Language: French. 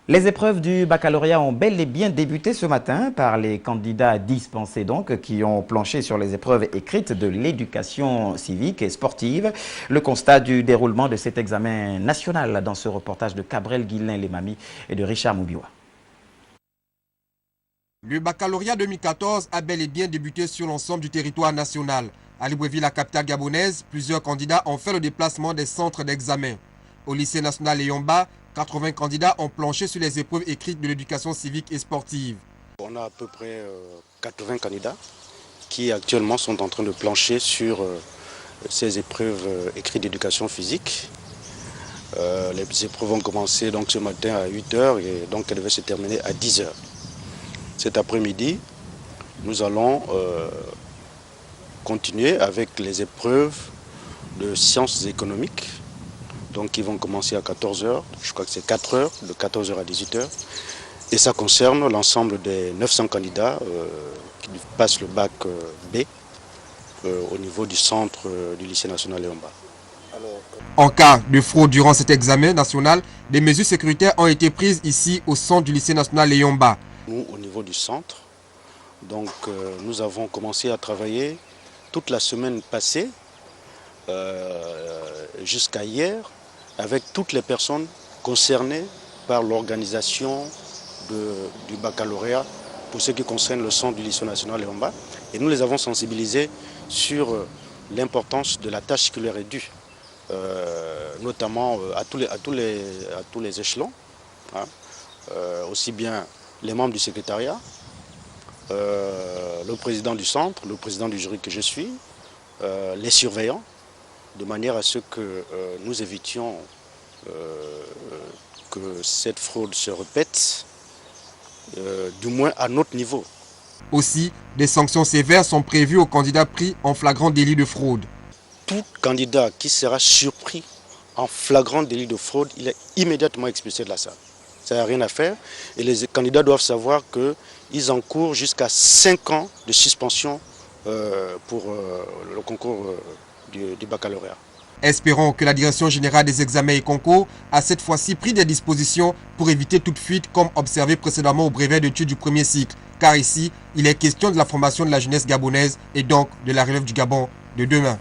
Les épreuves du baccalauréat ont bel et bien débuté ce matin par les candidats dispensés donc qui ont planché sur les épreuves écrites de l'éducation civique et sportive. Le constat du déroulement de cet examen national dans ce reportage de Cabrel Guillain-Lemami et de Richard Moubiwa. Le baccalauréat 2014 a bel et bien débuté sur l'ensemble du territoire national. À Libreville, la capitale gabonaise, plusieurs candidats ont fait le déplacement des centres d'examen. Au lycée national Léomba, 80 candidats ont planché sur les épreuves écrites de l'éducation civique et sportive. On a à peu près 80 candidats qui actuellement sont en train de plancher sur ces épreuves écrites d'éducation physique. Les épreuves ont commencé donc ce matin à 8 h et donc elles devaient se terminer à 10 h. Cet après-midi, nous allons continuer avec les épreuves de sciences économiques. Donc ils vont commencer à 14 h, je crois que c'est 4 heures, de 14 h à 18 h. Et ça concerne l'ensemble des 900 candidats qui passent le bac B au niveau du centre du lycée national Léomba. En cas de fraude durant cet examen national, des mesures sécuritaires ont été prises ici au centre du lycée national Léomba. Nous, au niveau du centre, donc, nous avons commencé à travailler toute la semaine passée jusqu'à hier avec toutes les personnes concernées par l'organisation du baccalauréat pour ce qui concerne le centre du lycée national Léomba. Et nous les avons sensibilisés sur l'importance de la tâche qui leur est due, notamment à tous les échelons, hein, aussi bien les membres du secrétariat, le président du centre, le président du jury que je suis, les surveillants, de manière à ce que nous évitions que cette fraude se répète, du moins à notre niveau. Aussi, des sanctions sévères sont prévues aux candidats pris en flagrant délit de fraude. Tout candidat qui sera surpris en flagrant délit de fraude, il est immédiatement expulsé de la salle. Ça n'a rien à faire et les candidats doivent savoir qu'ils encourent jusqu'à 5 ans de suspension pour le concours du baccalauréat. Espérons que la Direction générale des examens et concours a cette fois-ci pris des dispositions pour éviter toute fuite comme observé précédemment au brevet d'études du premier cycle. Car ici, il est question de la formation de la jeunesse gabonaise et donc de la relève du Gabon de demain.